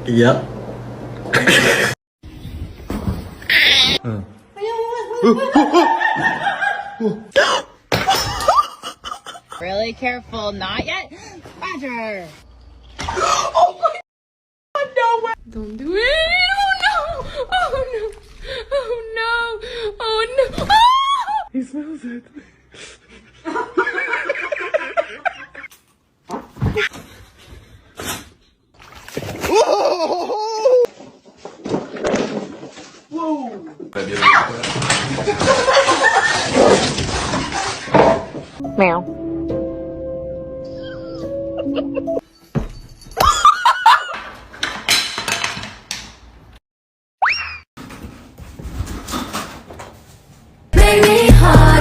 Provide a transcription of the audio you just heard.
Yep. Really careful, not yet. Roger. Oh my God, no way. Don't do it. Oh no. Oh no. Oh no. Oh no. Ah! He smells it. Meow. Make me hard.